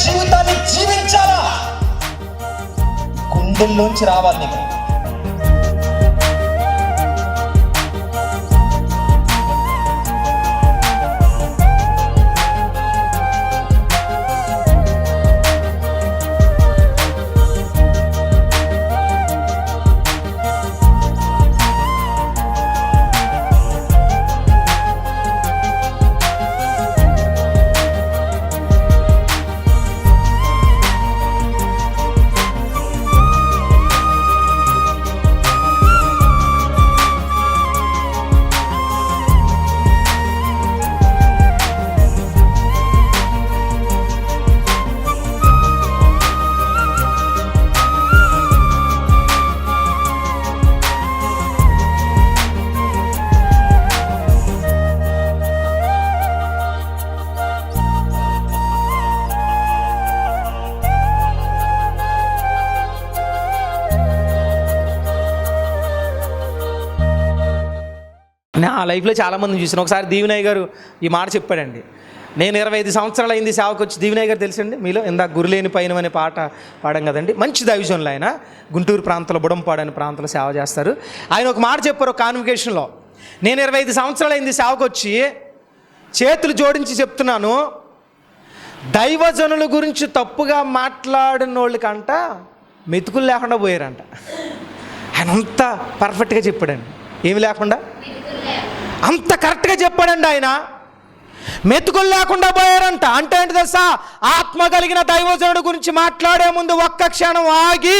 జీవితాన్ని జీవించాలా, గుండెల్లోంచి రావాలి నీకు. నా లైఫ్లో చాలామందిని చూసాను. ఒకసారి దీవెనయ్య గారు ఈ మాట చెప్పాడండి. నేను 25 సంవత్సరాలు అయింది సేవకు వచ్చి. దీవెనయ్య గారు తెలుసండి మీలో, ఇందాక గురులేని పైన అనే పాట పాడాం కదండి. మంచి దైవజనులు ఆయన, గుంటూరు ప్రాంతంలో బుడంపాడు అనే ప్రాంతంలో సేవ చేస్తారు. ఆయన ఒక మాట చెప్పారు ఒక కాన్వకేషన్లో. నేను 25 సంవత్సరాలు అయింది సేవకు వచ్చి, చేతులు జోడించి చెప్తున్నాను, దైవజనుల గురించి తప్పుగా మాట్లాడిన వాళ్ళకంట మెతుకులు లేకుండా పోయారంట. ఆయన అంత పర్ఫెక్ట్గా చెప్పాడండి, ఏమి లేకుండా అంత కరెక్ట్గా చెప్పాడండి ఆయన. మెతుకులు లేకుండా పోయారంట. అంటే ఏంటి తెలుసా? ఆత్మ కలిగిన దైవజనుడి గురించి మాట్లాడే ముందు ఒక్క క్షణం ఆగి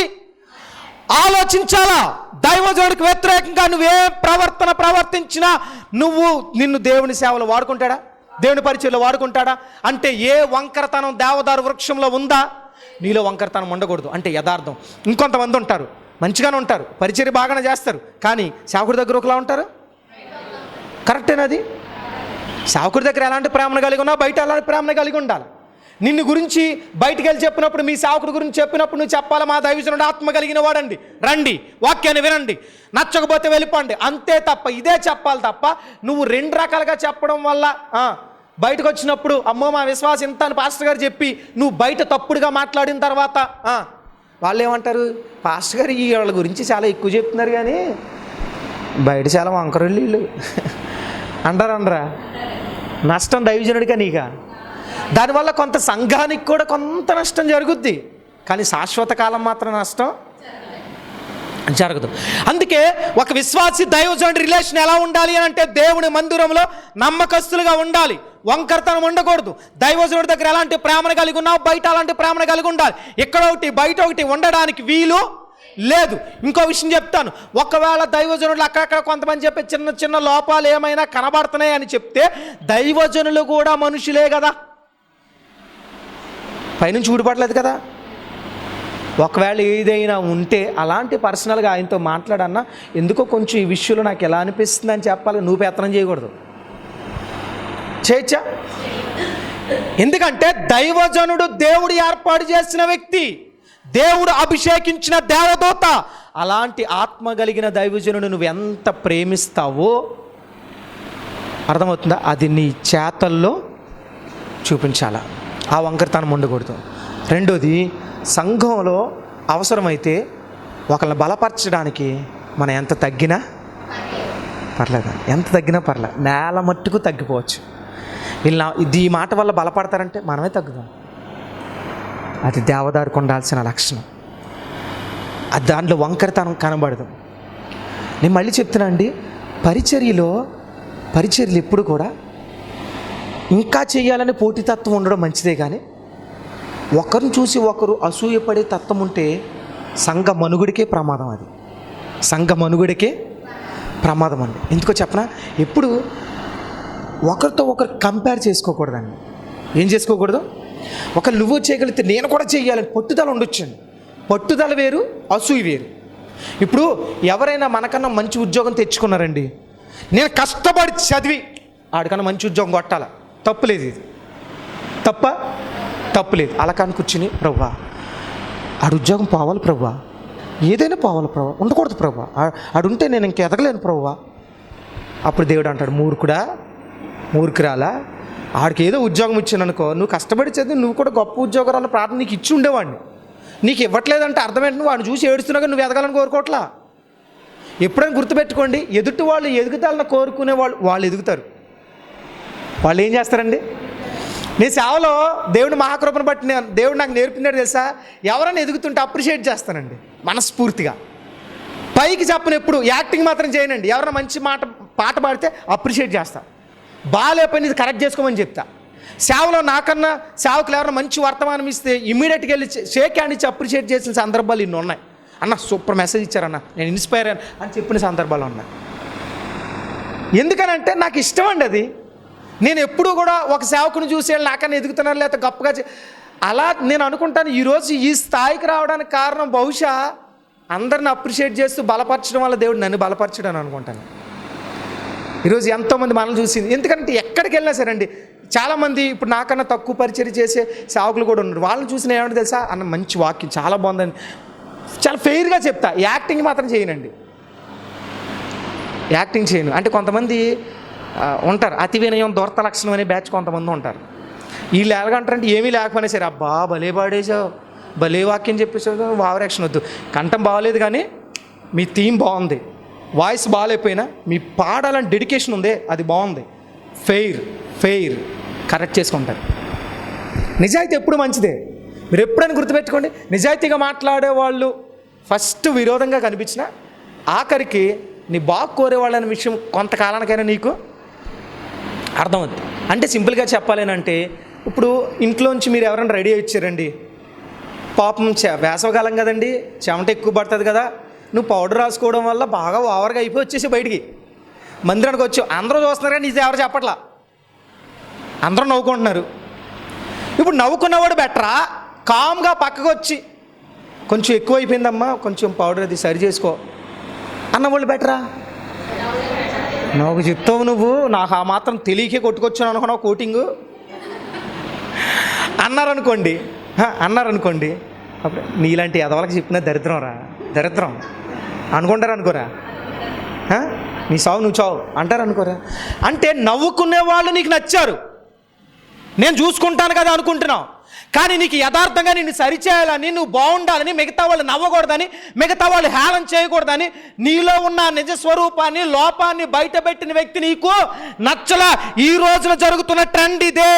ఆలోచించాలా. దైవజనుడికి వ్యతిరేకంగా నువ్వే ప్రవర్తించినా నిన్ను దేవుని సేవలో వాడుకుంటాడా, దేవుని పరిచయంలో వాడుకుంటాడా? అంటే ఏ వంకరతనం దేవదారు వృక్షంలో ఉందా? నీలో వంకరతనం ఉండకూడదు. అంటే యథార్థం. ఇంకొంతమంది ఉంటారు, మంచిగానే ఉంటారు, పరిచర్య బాగానే చేస్తారు, కానీ సేవకుడి దగ్గర ఒకలా ఉంటారు. కరెక్టేనది? సేవకుడి దగ్గర ఎలాంటి ప్రేమను కలిగి ఉన్నా బయట అలాంటి ప్రేమను కలిగి ఉండాలి. నిన్ను గురించి బయటికి వెళ్ళి చెప్పినప్పుడు, మీ సేవకుడి గురించి చెప్పినప్పుడు నువ్వు చెప్పాలి, మా దైవజనుడు ఆత్మ కలిగిన వాడండి, రండి వాక్యాన్ని వినండి, నచ్చకపోతే వెళ్ళిపోండి, అంతే తప్ప ఇదే చెప్పాలి తప్ప నువ్వు 2 రకాలుగా చెప్పడం వల్ల బయటకు వచ్చినప్పుడు అమ్మో మా విశ్వాసం ఇంత అని పాస్టర్ గారు చెప్పి నువ్వు బయట తప్పుడుగా మాట్లాడిన తర్వాత వాళ్ళు ఏమంటారు, పాస్టర్ గారు ఈ వాళ్ళ గురించి చాలా ఎక్కువ చెప్తున్నారు కానీ బయట చాలా వంకరళ్ళు వీళ్ళు అంటారా? నష్టం దైవజనుడిగా నీకా? దానివల్ల కొంత సంఘానికి కూడా కొంత నష్టం జరుగుద్ది, కానీ శాశ్వత కాలం మాత్రం నష్టం జరగదు. అందుకే ఒక విశ్వాసి దైవజనుడి రిలేషన్ ఎలా ఉండాలి అని అంటే, దేవుని మందిరంలో నమ్మకస్తులుగా ఉండాలి, వంకరతనం ఉండకూడదు. దైవజనుడి దగ్గర ఎలాంటి ప్రేమను కలిగి ఉన్నావు, బయట అలాంటి ప్రేమను కలిగి ఉండాలి. ఇక్కడ ఒకటి బయట ఒకటి ఉండడానికి వీలు లేదు. ఇంకో విషయం చెప్తాను, ఒకవేళ దైవజనులు అక్కడక్కడ కొంతమంది చెప్పే చిన్న చిన్న లోపాలు ఏమైనా కనబడుతున్నాయి అని చెప్తే, దైవజనులు కూడా మనుషులే కదా, పైనుంచి ఊడిపడలేదు కదా. ఒకవేళ ఏదైనా ఉంటే అలాంటి పర్సనల్గా ఆయనతో మాట్లాడన్నా, ఎందుకో కొంచెం ఈ విషయంలో నాకు ఎలా అనిపిస్తుంది అని చెప్పాలి. నువ్వు ప్రయత్నం చేయకూడదు. చేయొచ్చా? ఎందుకంటే దైవజనుడు దేవుడు ఏర్పాటు చేసిన వ్యక్తి, దేవుడు అభిషేకించిన దేవదూత. అలాంటి ఆత్మ కలిగిన దైవజనుడు నువ్వు ఎంత ప్రేమిస్తావో అర్థమవుతుందా? అది నీ చేతల్లో చూపించాలా. ఆ వంకరతనం ఉండకూడదు. రెండోది, సంఘంలో అవసరమైతే ఒకళ్ళని బలపరచడానికి మనం ఎంత తగ్గినా పర్లేదు, ఎంత తగ్గినా పర్లేదు, నేల మట్టుకు తగ్గిపోవచ్చు. ఈ మాట వల్ల బలపడతారంటే మనమే తగ్గుదాం. అది దేవదారికి ఉండాల్సిన లక్షణం. అది దాంట్లో వంకరతనం కనబడదు. నేను మళ్ళీ చెప్తున్నా అండి, పరిచర్యలు ఎప్పుడు కూడా ఇంకా చేయాలని పోటీతత్వం ఉండడం మంచిదే, కానీ ఒకరిని చూసి ఒకరు అసూయపడే తత్వం ఉంటే సంఘ మనుగుడికే ప్రమాదం. అది సంఘ మనుగుడికే ప్రమాదం అండి. ఎందుకో చెప్పనా, ఎప్పుడు ఒకరితో ఒకరు కంపేర్ చేసుకోకూడదండి. ఏం చేసుకోకూడదు? ఒకరు నువ్వు చేయగలిగితే నేను కూడా చేయాలని పట్టుదల ఉండొచ్చండి. పట్టుదల వేరు, అసూయ వేరు. ఇప్పుడు ఎవరైనా మనకన్నా మంచి ఉద్యోగం తెచ్చుకున్నారండి, నేను కష్టపడి చదివి ఆడికన్నా మంచి ఉద్యోగం కొట్టాల, తప్పులేదు. ఇది తప్పులేదు. అలా కానీ కూర్చుని, ప్రభువా ఆడు ఉద్యోగం పోవాలి ప్రభువా, ఏదైనా పోవాలి ప్రభువా, ఉండకూడదు ప్రభువా, ఆడుంటే నేను ఇంక ఎదగలేను ప్రభువా. అప్పుడు దేవుడు అంటాడు, మూర్ఖురాలా, ఆడికి ఏదో ఉద్యోగం ఇచ్చాననుకో, నువ్వు కష్టపడి చదివి నువ్వు కూడా గొప్ప ఉద్యోగాలు ప్రార్థన నీకు ఇచ్చి ఉండేవాడిని. నీకు ఇవ్వట్లేదంటే అర్థమేంటి, నువ్వు వాడిని చూసి ఏడుస్తున్నాగా నువ్వు ఎదగాలని కోరుకోవట్లా. ఎప్పుడైనా గుర్తుపెట్టుకోండి, ఎదుటి వాళ్ళు ఎదుగుతాలని కోరుకునే వాళ్ళు ఎదుగుతారు. వాళ్ళు ఏం చేస్తారండి? నేను సేవలో దేవుడు మహాకృపను బట్టి దేవుడు నాకు నేర్పినాడు తెలుసా, ఎవరైనా ఎదుగుతుంటే అప్రిషియేట్ చేస్తానండి మనస్ఫూర్తిగా. పైకి చెప్పను, ఎప్పుడు యాక్టింగ్ మాత్రం చేయనండి. ఎవరైనా మంచి పాట పాడితే అప్రిషియేట్ చేస్తా, బాగాలేపని ఇది కరెక్ట్ చేసుకోమని చెప్తా. సేవలో నాకన్నా సేవకులు ఎవరైనా మంచి వర్తమానం ఇస్తే ఇమ్మీడియట్గా వెళ్ళి షేక్ హ్యాండ్ ఇచ్చి అప్రిషియేట్ చేసిన సందర్భాలు ఇన్ని ఉన్నాయి. అన్న సూపర్ మెసేజ్ ఇచ్చారన్న, నేను ఇన్స్పైర్ అయ్యాను అని చెప్పిన సందర్భాలు ఉన్నాయి. ఎందుకనంటే నాకు ఇష్టం అండి అది. నేను ఎప్పుడూ కూడా ఒక సేవకుని చూసి నాకన్నా ఎదుగుతున్నారు లేకపోతే గొప్పగా అలా నేను అనుకుంటాను. ఈరోజు ఈ స్థాయికి రావడానికి కారణం బహుశా అందరిని అప్రిషియేట్ చేస్తూ బలపరచడం వల్ల దేవుడు నన్ను బలపరచడం అని అనుకుంటాను. ఈరోజు ఎంతోమంది మనల్ని చూసింది. ఎందుకంటే ఎక్కడికి వెళ్ళినా సరే అండి, చాలామంది ఇప్పుడు నాకన్నా తక్కువ పరిచయం చేసే సేవకులు కూడా ఉన్నారు. వాళ్ళని చూసిన ఏమంటే తెలుసా, అన్న మంచి వాక్యం చాలా బాగుందని చాలా ఫెయిర్గా చెప్తా. యాక్టింగ్ మాత్రం చేయనండి, యాక్టింగ్ చేయను. అంటే కొంతమంది ఉంటారు, అతి వినయం దూరత లక్షణం అనే బ్యాచ్ కొంతమంది ఉంటారు. వీళ్ళు ఎలాగంటారంటే ఏమీ లేకపోయినా సరే, అబ్బా భలే పాడేసావు, భలే వాక్యం చెప్పేసావు, ఓవర్ యాక్షన్ వద్దు, కంఠం బాగలేదు కానీ మీ థీమ్ బాగుంది, వాయిస్ బాగాలేకపోయినా మీ పాడాలని డెడికేషన్ ఉంది, అది బాగుంది, ఫెయిర్ కరెక్ట్ చేసుకుంటారు. నిజాయితీ ఎప్పుడు మంచిదే. మీరు ఎప్పుడైనా గుర్తుపెట్టుకోండి, నిజాయితీగా మాట్లాడే వాళ్ళు ఫస్ట్ విరోధంగా కనిపించిన ఆఖరికి నీ బాగు కోరేవాళ్ళనే విషయం కొంతకాలానికైనా నీకు అర్థమవుతుంది. అంటే సింపుల్గా చెప్పాలేనంటే, ఇప్పుడు ఇంట్లోంచి మీరు ఎవరైనా రెడీ అయ్యి వచ్చారండి, పాపం వేసవకాలం కదండి, చెమట ఎక్కువ పడుతుంది కదా, నువ్వు పౌడర్ రాసుకోవడం వల్ల బాగా ఓవర్గా అయిపోయి వచ్చేసి బయటికి మందిరానికి వచ్చి అందరూ చూస్తున్నారు కానీ ఇది ఎవరు చెప్పట్లా, అందరూ నవ్వుకుంటున్నారు. ఇప్పుడు నవ్వుకున్నవాడు బెటరా, కామ్గా పక్కకు వచ్చి కొంచెం ఎక్కువ అయిపోయిందమ్మా కొంచెం పౌడర్ అది సరి చేసుకో అన్నవాళ్ళు బెటరా? నాకు చెప్తావు నువ్వు, నాకు ఆ మాత్రం తెలియకే కొట్టుకొచ్చాను అనుకున్నావు కోటింగు అన్నారనుకోండి అప్పుడు నీలాంటి ఎదవలకి చెప్పిన దరిద్రం అనుకుంటారు అనుకోరా, నీ సావు నువ్వు చావు అంటారు అనుకోరా. అంటే నవ్వుకునే వాళ్ళు నీకు నచ్చారు, నేను చూసుకుంటాను కదా అనుకుంటున్నావు, కానీ నీకు యథార్థంగా నిన్ను సరిచేయాలని, నువ్వు బాగుండాలని, మిగతా వాళ్ళు నవ్వకూడదని, మిగతా వాళ్ళు హేళన చేయకూడదని, నీలో ఉన్న నిజ స్వరూపాన్ని లోపాన్ని బయటపెట్టిన వ్యక్తి నీకు నచ్చలా. ఈ రోజున జరుగుతున్న ట్రెండ్ ఇదే.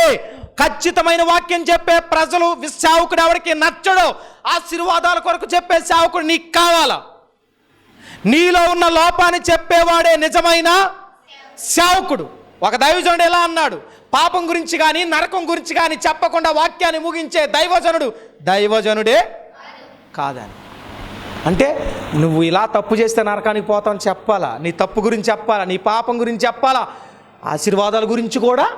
ఖచ్చితమైన వాక్యం చెప్పే ప్రజలు సేవకుడు ఎవరికి నచ్చడు. ఆశీర్వాదాల కొరకు చెప్పే సేవకుడు నీకు కావాలా? నీలో ఉన్న లోపాన్ని చెప్పేవాడే నిజమైన సేవకుడు. ఒక దైవజనుడు ఎలా అన్నాడు, పాపం గురించి కానీ నరకం గురించి కానీ చెప్పకుండా వాక్యాన్ని ముగించే దైవజనుడే కాదని. అంటే నువ్వు ఇలా తప్పు చేస్తే నరకానికి పోతావు చెప్పాలా, నీ తప్పు గురించి చెప్పాలా, నీ పాపం గురించి చెప్పాలా, ఆశీర్వాదాల గురించి కూడా.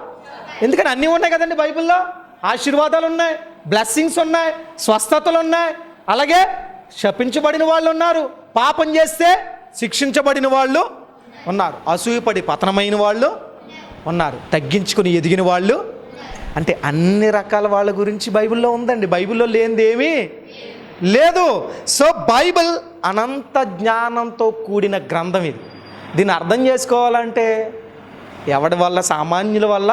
ఎందుకని అన్నీ ఉన్నాయి కదండి బైబిల్లో. ఆశీర్వాదాలు ఉన్నాయి, బ్లెస్సింగ్స్ ఉన్నాయి, స్వస్థతలు ఉన్నాయి, అలాగే శపించబడిన వాళ్ళు ఉన్నారు, పాపం చేస్తే శిక్షించబడిన వాళ్ళు ఉన్నారు, అసూయపడి పతనమైన వాళ్ళు ఉన్నారు, తగ్గించుకుని ఎదిగిన వాళ్ళు. అంటే అన్ని రకాల వాళ్ళ గురించి బైబిల్లో ఉందండి. బైబిల్లో లేనిది ఏమీ లేదు. సో బైబిల్ అనంత జ్ఞానంతో కూడిన గ్రంథం ఇది. దీన్ని అర్థం చేసుకోవాలంటే ఎవడి వల్ల, సామాన్యుల వల్ల.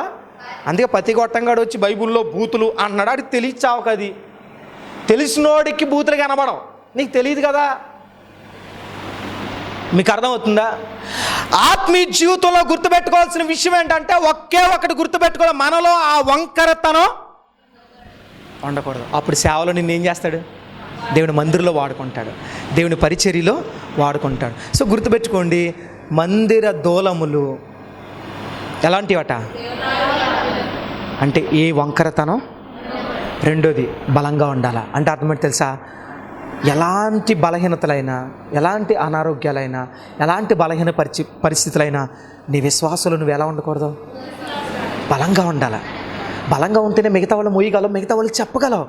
అందుకే ప్రతి గొట్టంగాడు వచ్చి బైబిల్లో బూతులు అన్నాడు, అది తెలియచావు కది. తెలిసినోడికి బూతులు కనబడవు, నీకు తెలియదు కదా. మీకు అర్థమవుతుందా? ఆత్మీయ జీవితంలో గుర్తుపెట్టుకోవాల్సిన విషయం ఏంటంటే ఒకే ఒకటి గుర్తుపెట్టుకోవాలి, మనలో ఆ వంకరతనం ఉండకూడదు. అప్పుడు సేవలో నిన్ను ఏం చేస్తాడు? దేవుని మందిరంలో వాడుకుంటాడు, దేవుని పరిచర్యలో వాడుకుంటాడు. సో గుర్తుపెట్టుకోండి, మందిర దూలములు ఎలాంటివట అంటే ఏ వంకరతనం. రెండోది బలంగా ఉండాలా. అంటే అర్థమేంటి తెలుసా? ఎలాంటి బలహీనతలైనా, ఎలాంటి అనారోగ్యాలైనా, ఎలాంటి బలహీన పరిస్థితులైనా నీ విశ్వాసంలో నువ్వు ఎలా ఉండకూడదు? బలంగా ఉండాలి. బలంగా ఉంటేనే మిగతా వాళ్ళు మోయగలవు, మిగతా వాళ్ళు చెప్పగలవు.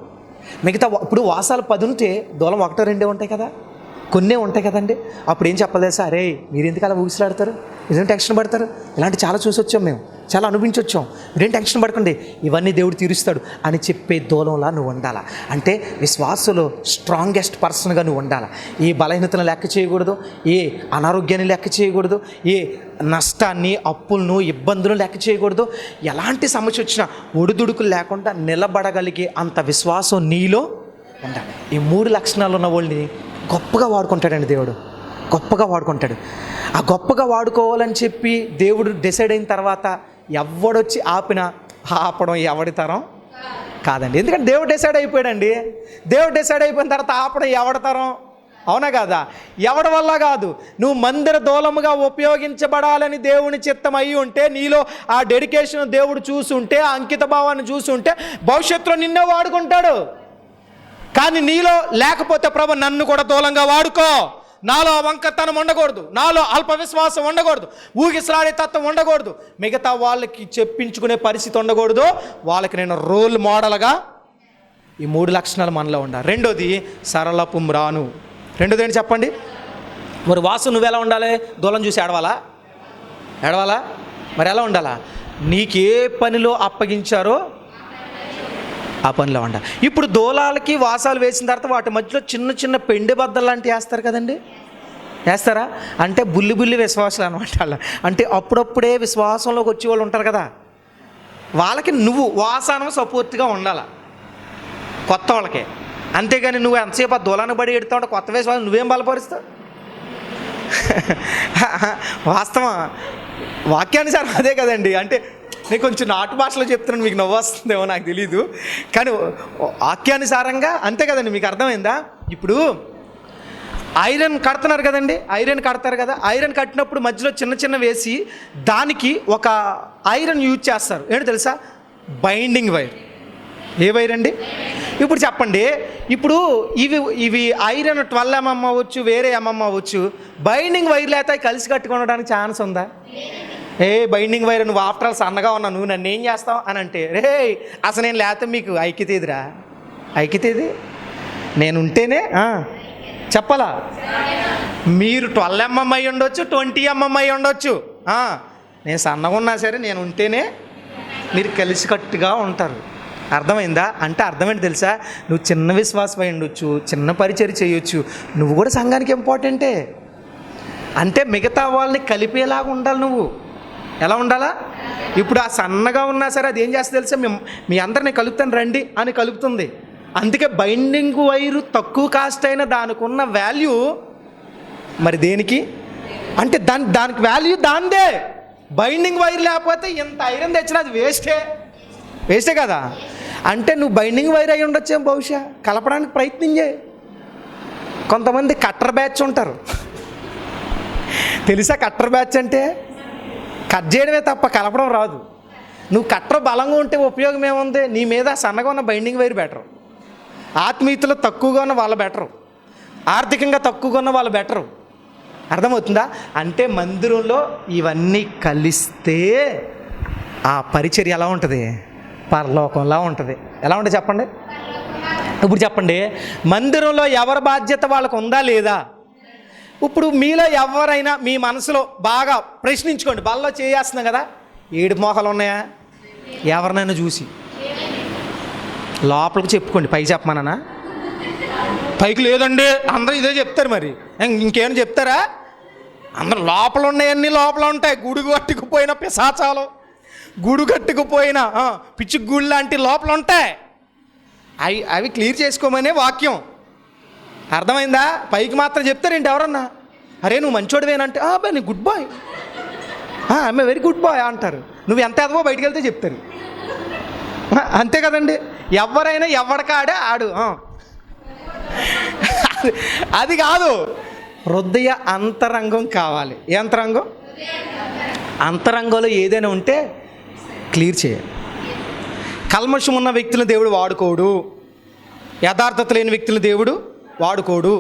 ఇప్పుడు వాసాలు 10 ఉంటే దూలం 1 2 ఉంటాయి కదా, కొన్నే ఉంటాయి కదండి. అప్పుడు ఏం చెప్పలేదు, అరే మీరు ఎందుకు అలా ఊగిసలాడతారు, ఇదేం టెన్షన్ పడతారు? ఇలాంటి చాలా చూసి వచ్చాం మేము, చాలా అనుభవించొచ్చాం. మీరేం టెన్షన్ పడకండి, ఇవన్నీ దేవుడు తీరుస్తాడు అని చెప్పే దూలంలా నువ్వు ఉండాలా. అంటే విశ్వాసంలో స్ట్రాంగెస్ట్ పర్సన్గా నువ్వు ఉండాలా. ఏ బలహీనతను లెక్క చేయకూడదు, ఏ అనారోగ్యాన్ని లెక్క చేయకూడదు, ఏ నష్టాన్ని, అప్పులను, ఇబ్బందులను లెక్క చేయకూడదు. ఎలాంటి సమస్య వచ్చినా ఒడిదుడుకులు లేకుండా నిలబడగలిగే అంత విశ్వాసం నీలో ఉండాలి. ఈ 3 లక్షణాలు ఉన్న వాళ్ళని గొప్పగా వాడుకుంటాడండి దేవుడు, గొప్పగా వాడుకుంటాడు. ఆ గొప్పగా వాడుకోవాలని చెప్పి దేవుడు డిసైడ్ అయిన తర్వాత ఎవడొచ్చి ఆపడం ఎవడి తరం కాదండి. ఎందుకంటే దేవుడు డిసైడ్ అయిపోయాడండి. దేవుడు డిసైడ్ అయిపోయిన తర్వాత ఆపడం ఎవడి తరం? అవునా కాదా? ఎవడి వల్ల కాదు. నువ్వు మందిర దూలముగా ఉపయోగించబడాలని దేవుని చిత్తం అయి ఉంటే, నీలో ఆ డెడికేషన్ దేవుడు చూసుంటే, ఆ అంకిత భావాన్ని చూసుంటే భవిష్యత్తులో నిన్నే వాడుకుంటాడు. కానీ నీలో లేకపోతే ప్రభు నన్ను కూడా దూలంగా వాడుకో, నాలో వంకతనం ఉండకూడదు, నాలో అల్ప విశ్వాసం ఉండకూడదు, ఊగిసలాడే తత్వం ఉండకూడదు, మిగతా వాళ్ళకి చెప్పించుకునే పరిస్థితి ఉండకూడదు, వాళ్ళకి నేను రోల్ మోడల్గా ఈ 3 లక్షణాలు మనలో ఉండాలి. రెండోది సరళపు మ్రాను. రెండోది ఏంటి చెప్పండి? మరి వాసు నువ్వెలా ఉండాలి? దూలం చూసి ఏడవాలా? మరి ఎలా ఉండాలా? నీకే పనిలో అప్పగించారో ఆ పనిలో ఉండాలి. ఇప్పుడు దూలాలకి వాసాలు వేసిన తర్వాత వాటి మధ్యలో చిన్న చిన్న పెండి బద్దలు లాంటివి వేస్తారు కదండి, వేస్తారా? అంటే బుల్లి విశ్వాసాలు అనమాట. అంటే అప్పుడప్పుడే విశ్వాసంలోకి వచ్చే వాళ్ళు ఉంటారు కదా, వాళ్ళకి నువ్వు వాసానం సపోర్ట్గా ఉండాలి కొత్త వాళ్ళకి. అంతేగాని నువ్వు ఎంతసేపు ఆ దూలాన్ని బడి ఎడుతూ ఉంటే కొత్త విశ్వాసం నువ్వేం బలపరుస్తావు? వాస్తవం వాక్యానుసారం అదే కదండి. అంటే నేను కొంచెం నాటు భాషలో చెప్తున్నాను, మీకు నవ్వు వస్తుందేమో నాకు తెలీదు, కానీ వాక్యానుసారంగా అంతే కదండి. మీకు అర్థమైందా? ఇప్పుడు ఐరన్ కడుతున్నారు కదండి, ఐరన్ కడతారు కదా, ఐరన్ కట్టినప్పుడు మధ్యలో చిన్న చిన్న వేసి దానికి ఒక ఐరన్ యూజ్ చేస్తారు. ఏంటి తెలుసా? Binding wire. ఏ వైర్ అండి? ఇప్పుడు చెప్పండి, ఇప్పుడు ఇవి ఐరన్ 12 mm అవ్వచ్చు, వేరే mm అవ్వచ్చు. బైండింగ్ వైర్ లేకపోతే కలిసి కట్టుకోవడానికి ఛాన్స్ ఉందా? బైండింగ్ వైర్ నువ్వు ఆఫ్టర్ ఆల్ సన్నగా ఉన్నా, నువ్వు నన్ను ఏం చేస్తావు అని అంటే, అసలు నేను లేకపోతే మీకు ఐక్యత ఏదిరా? ఐక్యత ఏది? నేను ఉంటేనే చెప్పాలా? మీరు 12 mm అయి ఉండొచ్చు, 20 mm అయి ఉండొచ్చు, నేను సన్నగా ఉన్నా సరే నేను ఉంటేనే మీరు కలిసికట్టుగా ఉంటారు. అర్థమైందా? అంటే అర్థమేంటి తెలుసా? నువ్వు చిన్న విశ్వాసం అయి ఉండొచ్చు, చిన్న పరిచయం చేయొచ్చు, నువ్వు కూడా సంఘానికి ఇంపార్టెంటే. అంటే మిగతా వాళ్ళని కలిపేలాగా ఉండాలి. నువ్వు ఎలా ఉండాలా? ఇప్పుడు ఆ సన్నగా ఉన్నా సరే అది ఏం చేస్తే తెలుసా? మీ అందరినీ కలుపుతాను రండి అని కలుపుతుంది. అందుకే బైండింగ్ వైరు తక్కువ కాస్ట్ అయినా దానికి ఉన్న వాల్యూ మరి దేనికి అంటే దానికి వాల్యూ దాందే. బైండింగ్ వైర్ లేకపోతే ఎంత ఐరన్ తెచ్చినా అది వేస్టే కదా. అంటే నువ్వు బైండింగ్ వైర్ అయి ఉండొచ్చేమో బహుశా, కలపడానికి ప్రయత్నం చేయి. కొంతమంది కట్టర్ బ్యాచ్ ఉంటారు, తెలుసా? కట్టర్ బ్యాచ్ అంటే కట్ చేయడమే తప్ప కలపడం రాదు. నువ్వు కట్టర్ బలంగా ఉంటే ఉపయోగం ఏముంది? నీ మీద సన్నగా ఉన్న బైండింగ్ వైర్ బెటరు, ఆత్మీయతలో తక్కువగా ఉన్న వాళ్ళు బెటరు, ఆర్థికంగా తక్కువగా ఉన్న వాళ్ళు బెటరు. అర్థమవుతుందా? అంటే మందిరంలో ఇవన్నీ కలిస్తే ఆ పరిచర్య ఎలా ఉంటుంది? పరలోకంలా ఉంటుంది. ఎలా ఉంటుంది చెప్పండి? ఇప్పుడు చెప్పండి, మందిరంలో ఎవరి బాధ్యత వాళ్ళకు ఉందా లేదా? ఇప్పుడు మీలో ఎవరైనా మీ మనసులో బాగా ప్రశ్నించుకోండి. బల్లో చేస్తున్నాం కదా, 7 మోకాలు ఉన్నాయా? ఎవరినైనా చూసి లోపలికి చెప్పుకోండి. పైకి చెప్పమన్నా? పైకి లేదండి అందరూ ఇదే చెప్తారు. మరి ఇంకేమైనా చెప్తారా? అందరూ లోపల ఉన్నాయన్నీ లోపల ఉంటాయి. గుడి కట్టుకుపోయిన పిశాచాలు, గుడి కట్టుకుపోయిన పిచ్చి గుళ్ళు లాంటి లోపల ఉంటాయి. అవి క్లియర్ చేసుకోమనే వాక్యం. అర్థమైందా? పైకి మాత్రం చెప్తారేంటి ఎవరన్నా? అరే నువ్వు మంచోడివేనంటే అబ్బాయి నీ గుడ్ బాయ్, ఆమె వెరీ గుడ్ బాయ్ అంటారు. నువ్వు ఎంత ఎదవో బయటికి వెళ్తే చెప్తారు. అంతే కదండి. ఎవరైనా ఎవడికాడే ఆడు. అది కాదు, హృదయ అంతరంగం కావాలి. ఏ అంతరంగం? అంతరంగంలో ఏదైనా ఉంటే క్లియర్ చేయాలి. కల్మషం ఉన్న వ్యక్తులను దేవుడు వాడుకోడు, యథార్థత లేని వ్యక్తులను దేవుడు వాడుకోడు,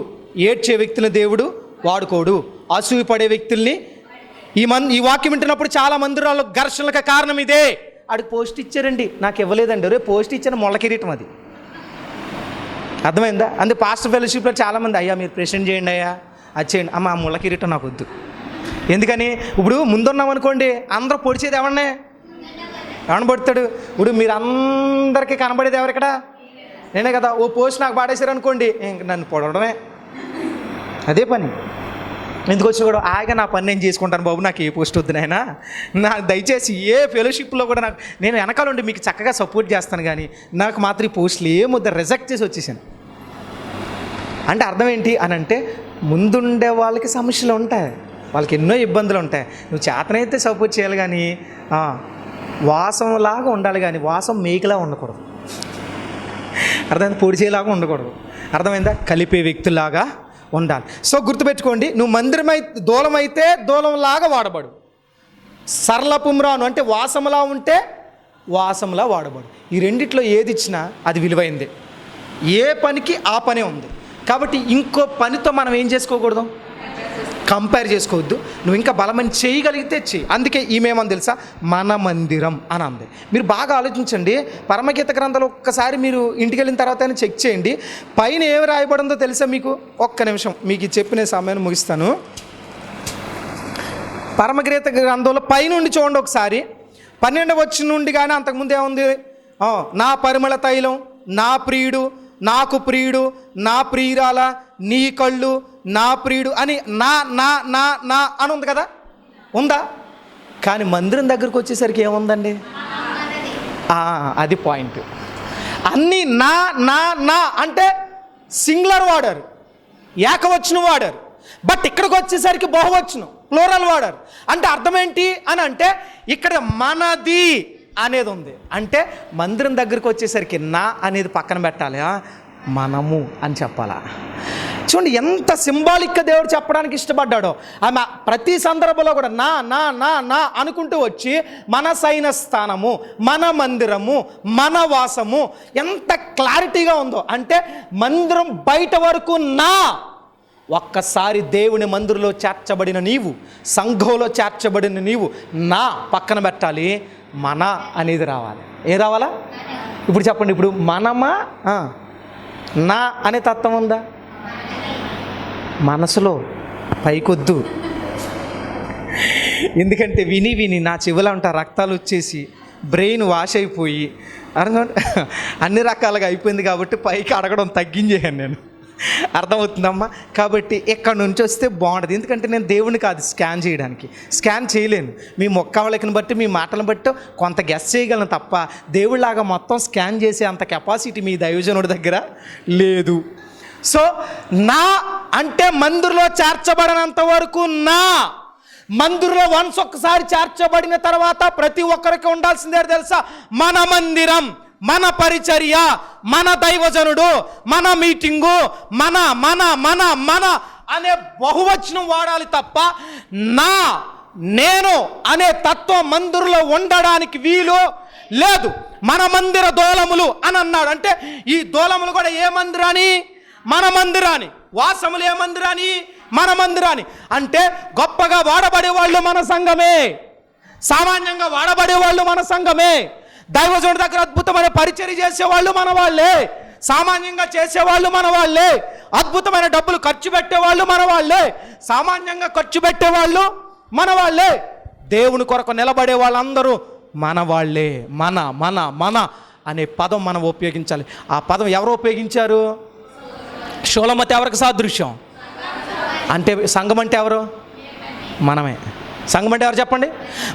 ఏడ్చే వ్యక్తులను దేవుడు వాడుకోడు, అసూయపడే వ్యక్తుల్ని. ఈ వాక్యం వింటున్నప్పుడు చాలా మందిరాల్లో ఘర్షణలకు కారణం ఇదే. ఆడికి పోస్ట్ ఇచ్చారండి, నాకు ఇవ్వలేదండి. రే పోస్ట్ ఇచ్చిన మొల్ల కిరీటం అది. అర్థమైందా? అందుకే పాస్టర్ ఫెలోషిప్లో చాలామంది, అయ్యా మీరు ప్రెసెంట్ చేయండి, అయ్యా అది చేయండి, అమ్మ ఆ ముళ్ళ కిరీటం నాకు వద్దు. ఎందుకని? ఇప్పుడు ముందున్నాం అనుకోండి, అందరూ పొడిచేది ఎవరిని పడుతాడు? ఇప్పుడు మీరు అందరికీ కనబడేది ఎవరు ఇక్కడ? నేనే కదా. ఓ పోస్ట్ నాకు పాడేశారు అనుకోండి, ఇంక నన్ను పొడవడమే అదే పని. ఎందుకు వచ్చి కూడా ఆగా నా పని నేను చేసుకుంటాను బాబు, నాకు ఏ పోస్ట్ వద్దు నాయనా, నాకు దయచేసి ఏ ఫెలోషిప్లో కూడా నాకు, నేను వెనకాల ఉండి మీకు చక్కగా సపోర్ట్ చేస్తాను, కానీ నాకు మాత్రం ఈ పోస్టులు ఏమొద్దు రిజెక్ట్ చేసి వచ్చేసాను. అంటే అర్థం ఏంటి అని అంటే, ముందుండే వాళ్ళకి సమస్యలు ఉంటాయి, వాళ్ళకి ఎన్నో ఇబ్బందులు ఉంటాయి. నువ్వు చేతనైతే సపోర్ట్ చేయాలి, కానీ వాసంలాగా ఉండాలి, కానీ వాసం మేకలా ఉండకూడదు. అర్థమైంది? పొడిచేలాగా ఉండకూడదు. అర్థమైందా? కలిపే వ్యక్తులాగా ఉండాలి. సో గుర్తుపెట్టుకోండి, నువ్వు మందిరమైతే దూలమైతే దూలంలాగా వాడబడు, సరళపుమ్రాను అంటే వాసములా ఉంటే వాసములా వాడబడు. ఈ రెండిట్లో ఏది ఇచ్చినా అది విలువైంది. ఏ పనికి ఆ పనే ఉంది. కాబట్టి ఇంకో పనితో మనం ఏం చేసుకోకూడదు, కంపేర్ చేసుకోవద్దు. నువ్వు ఇంకా బలమని చేయగలిగితే చెయ్యి. అందుకే ఈమెమని తెలుసా, మన మందిరం అని అంది. మీరు బాగా ఆలోచించండి, పరమగీత గ్రంథాలు ఒక్కసారి మీరు ఇంటికి వెళ్ళిన తర్వాత చెక్ చేయండి. పైన ఏమి రాయబడిందో తెలుసా మీకు? ఒక్క నిమిషం మీకు చెప్పిన సమయాన్ని ముగిస్తాను. పరమగీత గ్రంథంలో పైనుండి చూడండి ఒకసారి, 12వ వచనం నుండి. కానీ అంతకుముందు ఏముంది? నా పరిమళ తైలం, నా ప్రియుడు, నాకు ప్రియుడు, నా ప్రియురాల, నీ కళ్ళు, నా ప్రియుడు అని నా నా నా నా అని ఉంది కదా, ఉందా? కానీ మందిరం దగ్గరకు వచ్చేసరికి ఏముందండి? అది పాయింట్. అన్నీ నా నా నా అంటే సింగులర్ వాడారు, ఏకవచనం వాడారు. బట్ ఇక్కడికి వచ్చేసరికి బహువచనం, ప్లూరల్ వాడారు. అంటే అర్థం ఏంటి అని అంటే, ఇక్కడ మనది అనేది ఉంది. అంటే మందిరం దగ్గరికి వచ్చేసరికి నా అనేది పక్కన పెట్టాలి, మనము అని చెప్పాలా. చూడండి ఎంత సింబాలిక్గా దేవుడు చెప్పడానికి ఇష్టపడ్డాడో. ఆమె ప్రతి సందర్భంలో కూడా నా నా నా నా అనుకుంటూ వచ్చి మన సైన స్థానము, మన మందిరము, మన వాసము ఎంత క్లారిటీగా ఉందో. అంటే మందిరం బయట వరకు నా, ఒక్కసారి దేవుని మందిరంలో చేర్చబడిన నీవు, సంఘంలో చేర్చబడిన నీవు నా పక్కన పెట్టాలి, మన అనేది రావాలి. ఏ రావాలా? ఇప్పుడు చెప్పండి, ఇప్పుడు మనమా నా అనే తత్వం ఉందా? మనసులో పైకొద్దు. ఎందుకంటే విని విని నా చెవులు అంట రక్తాలు వచ్చేసి బ్రెయిన్ వాష్ అయిపోయి అన్ని రకాలుగా అయిపోయింది. కాబట్టి పైకి అడగడం తగ్గించేయాను నేను. అర్థమవుతుందమ్మా? కాబట్టి ఎక్కడి నుంచి వస్తే బాగుంటుంది. ఎందుకంటే నేను దేవుని కాదు స్కాన్ చేయడానికి, స్కాన్ చేయలేను. మీ మొక్కవళికను బట్టి, మీ మాటలను బట్టి కొంత గెస్ చేయగలను తప్ప దేవుడిలాగా మొత్తం స్కాన్ చేసే అంత కెపాసిటీ మీ దైవజనుడి దగ్గర లేదు. సో నా అంటే మందిరంలో చేర్చబడినంత వరకు నా. మందిరంలో వన్స్ ఒక్కసారి చేర్చబడిన తర్వాత ప్రతి ఒక్కరికి ఉండాల్సిందే తెలుసా, మన మందిరం, మన పరిచర్య, మన దైవజనుడు, మన మీటింగు, మన మన మన మన అనే బహువచనం వాడాలి తప్ప నా, నేను అనే తత్వం మందిరంలో ఉండడానికి వీలు లేదు. మన మందిర దూలములు అని అన్నాడు. అంటే ఈ దూలములు కూడా ఏ మందిరాని? మన మందిరాని. వాసములు ఏ మందిరాని? మన మందిరాని. అంటే గొప్పగా వాడబడే వాళ్ళు మన సంఘమే, సామాన్యంగా వాడబడే వాళ్ళు మన సంఘమే, దైవజనుడి దగ్గర అద్భుతమైన పరిచర్య చేసేవాళ్ళు మన వాళ్ళే, సామాన్యంగా చేసేవాళ్ళు మన వాళ్ళే, అద్భుతమైన డబ్బులు ఖర్చు పెట్టేవాళ్ళు మన వాళ్ళే, సామాన్యంగా ఖర్చు పెట్టేవాళ్ళు మన వాళ్ళే, దేవుని కొరకు నిలబడే వాళ్ళందరూ మన వాళ్ళే. మన మన మన అనే పదం మనం ఉపయోగించాలి. ఆ పదం ఎవరు ఉపయోగించారు? షోలమతి ఎవరికి సాదృశ్యం? అంటే సంఘం అంటే ఎవరు? మనమే. సంఘం అంటే ఎవరు చెప్పండి?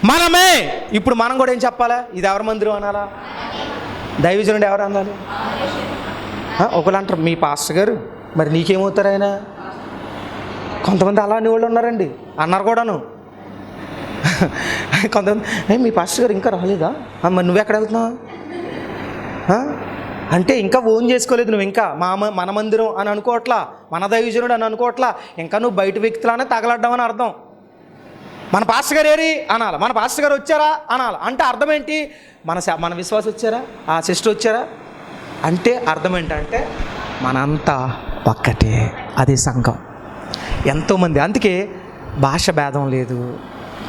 మనమే. ఇప్పుడు మనం కూడా ఏం చెప్పాలా? ఇది ఎవరి మందిరం అనాలా? దైవజనుడు ఎవరు అనాలి? ఒకళ్ళు అంటారు మీ పాస్టర్ గారు, మరి నీకేమవుతారు ఆయన? కొంతమంది అలాంటి వాళ్ళు ఉన్నారండి, అన్నారు కూడాను. కొంతమంది మీ పాస్టర్ గారు ఇంకా రాలేదా, మరి నువ్వెక్కడ వెళ్తున్నావు అంటే ఇంకా ఓన్ చేసుకోలేదు నువ్వు, ఇంకా మన మందిరం అని అనుకోవట్లా, మన దైవజనుడు అని అనుకోవట్లా, ఇంకా నువ్వు బయట వ్యక్తులనే తగలడ్డావు అని అర్థం. మన పాస్టర్ గారు ఏరి అనాలి, మన పాస్టర్ గారు వచ్చారా అనాలి. అంటే అర్థం ఏంటి? మన విశ్వాసం వచ్చారా, ఆ సిస్టర్ వచ్చారా అంటే అర్థం ఏంటంటే మనంతా ఒక్కటే, అది సంఘం. ఎంతోమంది. అందుకే భాష భేదం లేదు,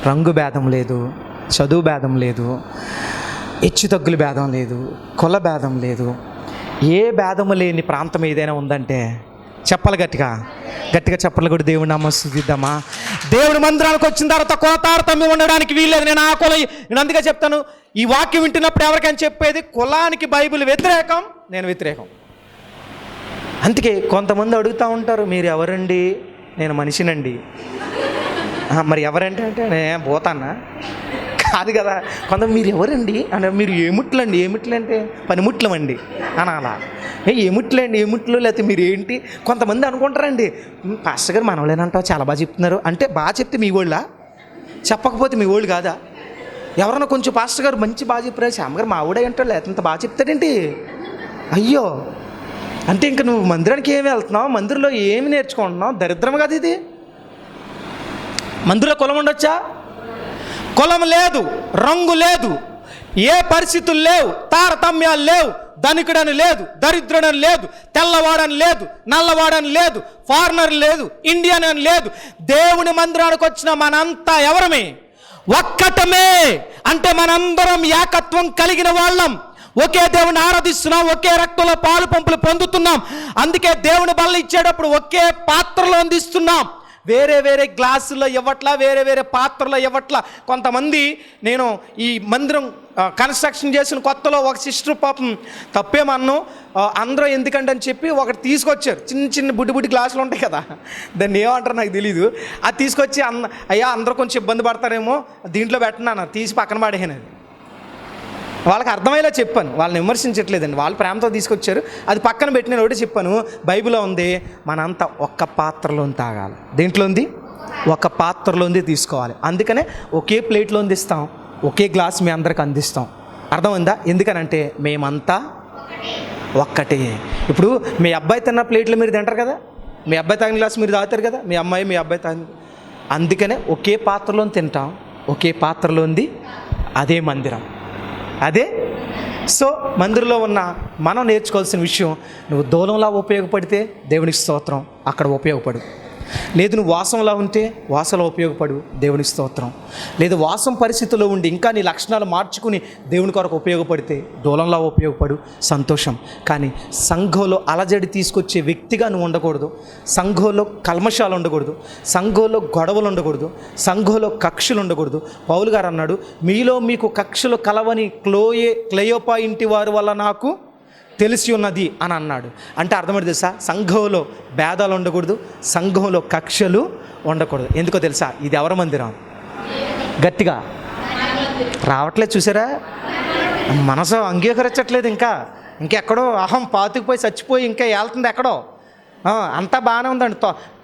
రంగు భేదం లేదు, చదువు భేదం లేదు, హెచ్చు తగ్గులు భేదం లేదు, కుల భేదం లేదు. ఏ భేదము లేని ప్రాంతం ఏదైనా ఉందంటే చెప్పాలి గట్టిగా, గట్టిగా చెప్పలు కూడా దేవుని నామం స్తుతిద్దామా. దేవుని మందిరానికి వచ్చిన తర్వాత కుల తారతమ్యం ఉండడానికి వీల్లేదు. నేను అందుకే చెప్తాను, ఈ వాక్యం వింటున్నప్పుడు ఎవరికైనా చెప్పేది, కులానికి బైబిల్ వ్యతిరేకం, నేను వ్యతిరేకం. అందుకే కొంతమంది అడుగుతూ ఉంటారు, మీరు ఎవరండి? నేను మనిషినండి. మరి ఎవరంటే అంటే నేను పోతానా? కాదు కదా. మీరు ఎవరండి అంటే, మీరు ఏముట్లండి? ఏమిట్లంటే పనిముట్లమండి అనాలా? ఏముట్లు లేకపోతే మీరు ఏంటి? కొంతమంది అనుకుంటారండి, పాస్టర్ గారు మనవలేనంటావు, చాలా బాగా చెప్తున్నారు అంటే, బాగా చెప్తే మీ వాళ్ళ, చెప్పకపోతే మీ వాళ్ళు కాదా? ఎవరన్నా కొంచెం పాస్టర్ గారు మంచి బాగా చెప్పారు, శ్యామగారు మా ఆవిడ అంటాడు, లేకపోతే ఇంత బాగా చెప్తాడేంటి? అయ్యో అంటే ఇంక నువ్వు మందిరానికి ఏమి వెళ్తున్నావు? మందిరంలో ఏమి నేర్చుకుంటున్నావు? దరిద్రం కదా ఇది. మందిరంలో కులం ఉండొచ్చా? కులం లేదు, రంగు లేదు, ఏ పరిస్థితులు లేవు, తారతమ్యాలు లేవు, ధనికుడని లేదు, దరిద్రుడని లేదు, తెల్లవాడని లేదు, నల్లవాడని లేదు, ఫారినర్ లేదు, ఇండియన్ అని లేదు. దేవుని మందిరానికి వచ్చిన మనంతా ఎవరమే? ఒక్కటమే. అంటే మనందరం ఏకత్వం కలిగిన వాళ్ళం. ఒకే దేవుని ఆరాధిస్తున్నాం, ఒకే రక్తంలో పాలు పంపులు పొందుతున్నాం. అందుకే దేవుని బల్ల ఇచ్చేటప్పుడు ఒకే పాత్రలో అందిస్తున్నాం. వేరే వేరే గ్లాసుల్లో ఇవ్వట్లా, వేరే వేరే పాత్రలో ఇవ్వట్లా. కొంతమంది, నేను ఈ మందిరం కన్స్ట్రక్షన్ చేసిన కొత్తలో ఒక సిస్టర్ పాపం తప్పేమన్ను, అందరూ ఎందుకంటే అని చెప్పి ఒకటి తీసుకొచ్చారు. చిన్న చిన్న బుడ్డి గ్లాసులు ఉంటాయి కదా, దాన్ని ఏమంటారు నాకు తెలీదు. అది తీసుకొచ్చి అయ్యా అందరూ కొంచెం ఇబ్బంది పడతారేమో, దీంట్లో పెట్టినా తీసి పక్కన పడేసాను. వాళ్ళకి అర్థమయ్యేలా చెప్పాను, వాళ్ళని విమర్శించట్లేదండి, వాళ్ళు ప్రేమతో తీసుకొచ్చారు. అది పక్కన పెట్టిన ఒకటి చెప్పాను, బైబిల్లో ఉంది మనంతా ఒక్క పాత్రలోని తాగాలి. దేంట్లో ఉంది? ఒక పాత్రలోంది తీసుకోవాలి. అందుకనే ఒకే ప్లేట్లో ఇస్తాం, ఒకే గ్లాస్ మీ అందరికి అందిస్తాం. అర్థమైందా? ఎందుకనంటే మేమంతా ఒక్కటే. ఇప్పుడు మీ అబ్బాయి తిన్న ప్లేట్లు మీరు తింటారు కదా, మీ అబ్బాయి తాగిన గ్లాస్ మీరు తాగుతారు కదా, మీ అమ్మాయి మీ అబ్బాయి తాగి, అందుకనే ఒకే పాత్రలో తింటాం, ఒకే పాత్రలోంది అదే మందిరం, అదే. సో మందిరంలో ఉన్న మనం నేర్చుకోవాల్సిన విషయం, నువ్వు దూలంలా ఉపయోగపడితే దేవునికి స్తోత్రం, అక్కడ ఉపయోగపడు. లేదు నువ్వు వాసంలా ఉంటే వాసంలో ఉపయోగపడు, దేవునికి స్తోత్రం. లేదు వాసం పరిస్థితుల్లో ఉండి ఇంకా నీ లక్షణాలు మార్చుకుని దేవుని కొరకు ఉపయోగపడితే దూలంలా ఉపయోగపడు, సంతోషం. కానీ సంఘంలో అలజడి తీసుకొచ్చే వ్యక్తిగా నువ్వు ఉండకూడదు, సంఘంలో కల్మషాలు ఉండకూడదు, సంఘంలో గొడవలు ఉండకూడదు, సంఘంలో కక్షలు ఉండకూడదు. పౌలు గారు అన్నాడు, మీలో మీకు కక్షలు కలవని క్లెయోపా ఇంటి వారి వల్ల నాకు తెలిసి ఉన్నది అని అన్నాడు. అంటే అర్థమవుతుంది తెలుసా? సంఘంలో భేదాలు ఉండకూడదు, సంఘంలో కక్షలు ఉండకూడదు. ఎందుకో తెలుసా? ఇది ఎవరి మందిరం? గట్టిగా రావట్లేదు, చూసారా? మనసు అంగీకరించట్లేదు. ఇంకెక్కడో అహం పాతుకుపోయి చచ్చిపోయి ఇంకా వెళ్తుంది ఎక్కడో. అంతా బాగానే ఉందండి,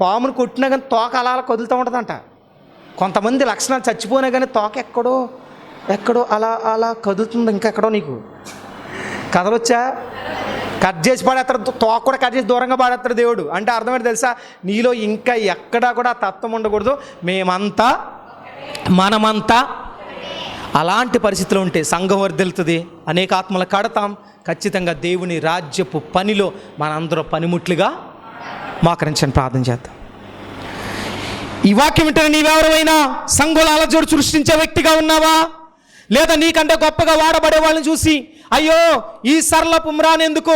పామును కొట్టినా కానీ తోక అలా కదులుతూ ఉంటుందంట. కొంతమంది లక్షణాలు చచ్చిపోయినా కానీ తోక ఎక్కడో అలా కదులుతుంది. ఇంకెక్కడో నీకు కదలొచ్చా? కట్ చేసి పాడేస్తాడు, తోక కూడా కట్ చేసి దూరంగా పాడేస్తాడు దేవుడు. అంటే అర్థమైంది తెలుసా? నీలో ఇంకా ఎక్కడా కూడా తత్వం ఉండకూడదు, మనమంతా అలాంటి పరిస్థితులు ఉంటే సంఘం వర్ధిల్లుతుంది, అనేక ఆత్మలు కడతాం. ఖచ్చితంగా దేవుని రాజ్యపు పనిలో మనందరూ పనిముట్లుగా మోకరించని ప్రార్థన చేద్దాం. ఈ వాక్యం వింటే నీవెవరైనా సంఘంలో అలజడి సృష్టించే వ్యక్తిగా ఉన్నావా? లేదా నీకంటే గొప్పగా వాడబడే వాళ్ళని చూసి అయ్యో ఈ సరళపు మ్రానెందుకు,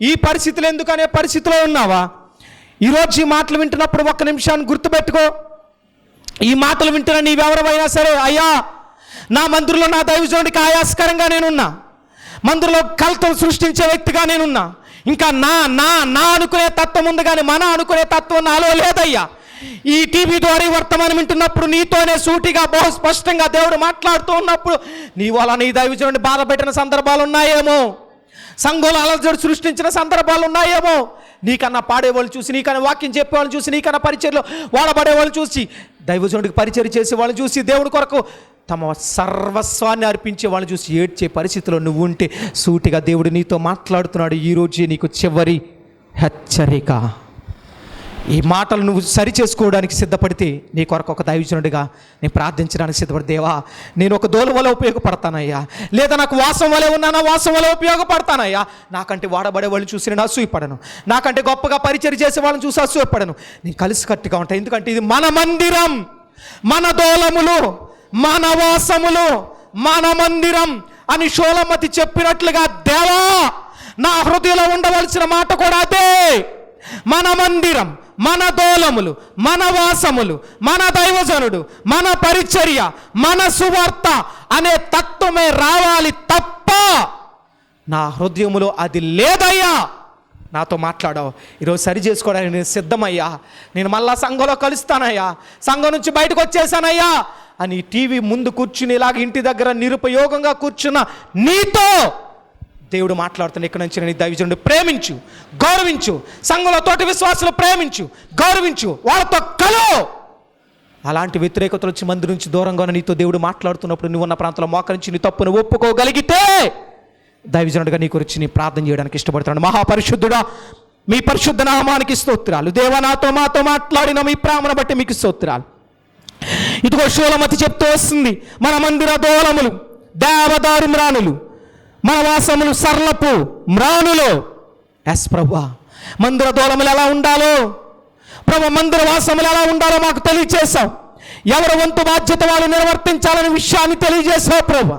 ఈ పరిస్థితులు ఎందుకు అనే పరిస్థితిలో ఉన్నావా? ఈరోజు ఈ మాటలు వింటున్నప్పుడు ఒక్క నిమిషాన్ని గుర్తుపెట్టుకో. ఈ మాటలు వింటున్న నీవెవరైనా సరే, అయ్యా నా మందిరంలో నా దైవజనుడికి ఆయాస్కరంగా నేనున్నా, మందిరంలో కలతలు సృష్టించే వ్యక్తిగా నేనున్నా, ఇంకా నా అనుకునే తత్వం ఉంది కానీ మన అనుకునే తత్వం నాలో లేదయ్యా. ఈ టీవీ ద్వారా వర్తమానం వింటున్నప్పుడు నీతోనే సూటిగా బహు స్పష్టంగా దేవుడు మాట్లాడుతూ ఉన్నప్పుడు నీ వల్ల నీ దైవజనుడిని బాధ పెట్టిన సందర్భాలు ఉన్నాయేమో, సంఘంలో అలజడి సృష్టించిన సందర్భాలు ఉన్నాయేమో. నీకన్నా పాడేవాళ్ళు చూసి, నీకన్నా వాక్యం చెప్పేవాళ్ళు చూసి, నీకన్నా పరిచర్లో వాడబడేవాళ్ళు చూసి, దైవజనుడికి పరిచర్య చేసే వాళ్ళని చూసి, దేవుడి కొరకు తమ సర్వస్వాన్ని అర్పించే వాళ్ళని చూసి ఏడ్చే పరిస్థితిలో నువ్వు ఉంటే సూటిగా దేవుడు నీతో మాట్లాడుతున్నాడు. ఈరోజు నీకు చివరి హెచ్చరిక. ఈ మాటలు నువ్వు సరి చేసుకోవడానికి సిద్ధపడితే నీ కొరకు ఒక దైవజనుడిగా నేను ప్రార్థించడానికి సిద్ధపడి, దేవా నేను ఒక దోలు వల్ల ఉపయోగపడతానయ్యా, లేదా నాకు వాసం వలె ఉన్నానా వాసం వల్ల ఉపయోగపడతానయ్యా. నాకంటే వాడబడే వాళ్ళని చూసి నేను అసూయపడను, నాకంటే గొప్పగా పరిచర్య చేసే వాళ్ళని చూసి అసూయపడను. నేను కలిసికట్టుగా ఉంటాను. ఎందుకంటే ఇది మన మందిరం, మన దోలములు, మన వాసములు, మన మందిరం అని షోలమతి చెప్పినట్లుగా దేవా నా హృదయంలో ఉండవలసిన మాట కూడా అదే. మన మందిరం, మన దోలములు, మన వాసములు, మన దైవజనుడు, మన పరిచర్య, మన సువార్త అనే తత్వమే రావాలి తప్ప నా హృదయములో అది లేదయ్యా. నాతో మాట్లాడావు, ఈరోజు సరి చేసుకోవడానికి నేను సిద్ధమయ్యా, నేను మళ్ళా సంఘంలో కలుస్తానయ్యా, సంఘం నుంచి బయటకు వచ్చేసానయ్యా అని టీవీ ముందు కూర్చుని ఇలాగ ఇంటి దగ్గర నిరుపయోగంగా కూర్చున్న నీతో దేవుడు మాట్లాడుతున్న ఇక్కడ నుంచి నీ దైవజనుడు ప్రేమించు, గౌరవించు, సంఘంలో తోటి విశ్వాసులు ప్రేమించు, గౌరవించు, వాళ్ళతో కలు. అలాంటి వ్యతిరేకతలు వచ్చి మంది నుంచి దూరంగా నీతో దేవుడు మాట్లాడుతున్నప్పుడు నువ్వు ఉన్న ప్రాంతంలో మోకరించి నీ తప్పును ఒప్పుకోగలిగితే దైవజనుడిగా నీ గురించి నీ ప్రార్థన చేయడానికి ఇష్టపడుతున్నాను. మహాపరిశుద్ధుడా, మీ పరిశుద్ధ నామానికి స్తోత్రాలు. దేవా, నాతో మాతో మాట్లాడిన మీ ప్రేమను బట్టి మీకు స్తోత్రాలు. ఇదిగో షూలమతి చెప్తూ వస్తుంది, మన మందిర దోలములు దేవదారు మ్రానులు, మన వాసములు సర్లపు మ్రానులు. ఎస్ ప్రభువా, మందిర దోలములు ఎలా ఉండాలో ప్రభు, మందిర వాసములు ఎలా ఉండాలో మాకు తెలియజేశావు. ఎవరి వంతు బాధ్యత వాళ్ళు నిర్వర్తించాలనే విషయాన్ని తెలియజేశావు ప్రభు.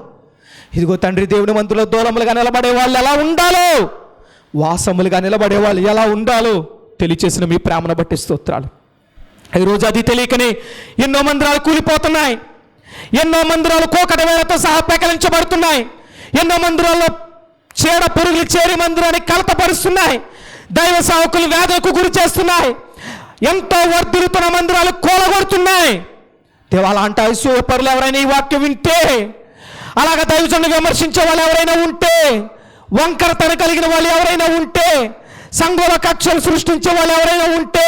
ఇదిగో తండ్రి, దేవుని మందిరంలో దూలములుగా నిలబడే వాళ్ళు ఎలా ఉండాలో, వాసములుగా నిలబడే వాళ్ళు ఎలా ఉండాలో తెలియచేసిన మీ ప్రేమను బట్టి స్తోత్రాలు. ఈరోజు అది తెలియకనే ఎన్నో మందిరాలు కూలిపోతున్నాయి, ఎన్నో మందిరాలు కోకట వేళతో సహా పెకలించబడుతున్నాయి, ఎన్నో మందిరాల్లో చీడ పురుగులు చేరి మందిరాన్ని కలతపరుస్తున్నాయి, దైవ సేవకులు వేదనకు గురి చేస్తున్నాయి, ఎంతో వర్ధిల్లుతున్న మందిరాలు కూలగొడుతున్నాయి. దేవాలంటే ఐశ్వర్యపరులు ఎవరైనా ఈ వాక్యం వింటే, అలాగ దైవజనుడు విమర్శించే వాళ్ళు ఎవరైనా ఉంటే, వంకరతన కలిగిన వాళ్ళు ఎవరైనా ఉంటే, సంఘంలో కక్షలు సృష్టించే వాళ్ళు ఎవరైనా ఉంటే,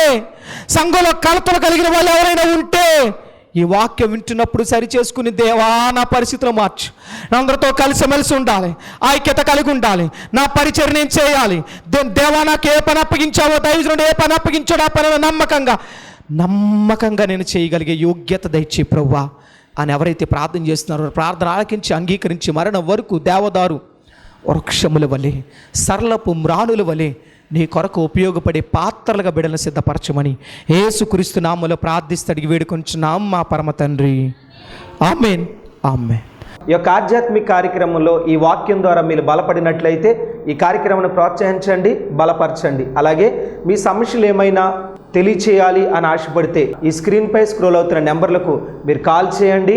సంఘంలో కలతలు కలిగిన వాళ్ళు ఎవరైనా ఉంటే, ఈ వాక్యం వింటున్నప్పుడు సరి చేసుకుని, దేవా నా పరిస్థితులు మార్చు, అందరితో కలిసిమెలిసి ఉండాలి, ఐక్యత కలిగి ఉండాలి, నా పరిచర్య నేను చేయాలి, దేవా నాకు ఏ పని అప్పగించావో, దైవజనుడు ఏ పని అప్పగించాడో ఆ పని నమ్మకంగా నేను చేయగలిగే యోగ్యత దయచే ప్రభువా అని ఎవరైతే ప్రార్థన చేస్తున్నారో, ప్రార్థన ఆలకించి అంగీకరించి మరణం వరకు దేవదారు వృక్షముల వలె, సరళపు మ్రానుల వలె నీ కొరకు ఉపయోగపడే పాత్రలుగా బిడ్డలను సిద్ధపరచమని యేసుక్రీస్తు నామములో ప్రార్థిస్తూ అడిగి వేడుకొంచున్నాం మా పరమ తండ్రి. ఆమేన్, ఆమేన్. ఈ యొక్క ఆధ్యాత్మిక కార్యక్రమంలో ఈ వాక్యం ద్వారా మీరు బలపడినట్లయితే ఈ కార్యక్రమాన్ని ప్రోత్సహించండి, బలపరచండి. అలాగే మీ సమస్యలు ఏమైనా తెలియచేయాలి అని ఆశపడితే ఈ స్క్రీన్పై స్క్రోల్ అవుతున్న నెంబర్లకు మీరు కాల్ చేయండి.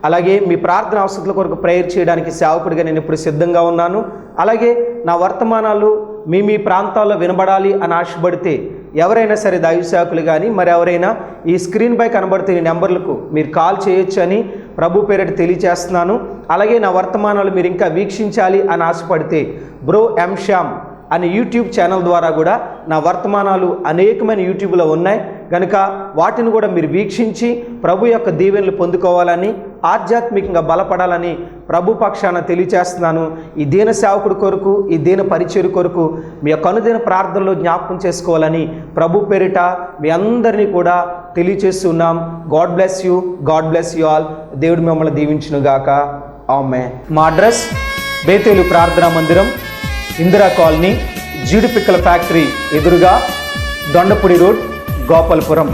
అలాగే మీ ప్రార్థన అవసరాల కొరకు ప్రేయర్ చేయడానికి సేవకుడిగా నేను ఇప్పుడు సిద్ధంగా ఉన్నాను. అలాగే నా వర్తమానాలు మీ ప్రాంతాల్లో వినబడాలి అని ఆశపడితే ఎవరైనా సరే దైవ సేవకులు కానీ మరి ఎవరైనా ఈ స్క్రీన్పై కనబడుతున్న ఈ నెంబర్లకు మీరు కాల్ చేయొచ్చు అని ప్రభు పేరిట తెలియజేస్తున్నాను. అలాగే నా వర్తమానాలు మీరు ఇంకా వీక్షించాలి అని ఆశపడితే బ్రో ఎం శ్యామ్ అనే యూట్యూబ్ ఛానల్ ద్వారా కూడా నా వర్తమానాలు అనేకమైన యూట్యూబ్లో ఉన్నాయి కనుక వాటిని కూడా మీరు వీక్షించి ప్రభు యొక్క దీవెనలు పొందుకోవాలని, ఆధ్యాత్మికంగా బలపడాలని ప్రభు పక్షాన తెలియచేస్తున్నాను. ఈ దీన సేవకుడి కొరకు, ఈ దీన పరిచర్య కొరకు మీ యొక్క అనుదిన ప్రార్థనలో జ్ఞాపకం చేసుకోవాలని ప్రభు పేరిట మీ అందరినీ కూడా తెలియచేస్తున్నాం. God bless you, God bless you all. దేవుడు మిమ్మల్ని దీవించునుగాక. ఆమేన్. మా అడ్రస్ బేతేలు ప్రార్థనా మందిరం, ఇందిరా కాలనీ, జీడిపిక్కల ఫ్యాక్టరీ ఎదురుగా, దొండపూడి రోడ్, గోపాలపురం.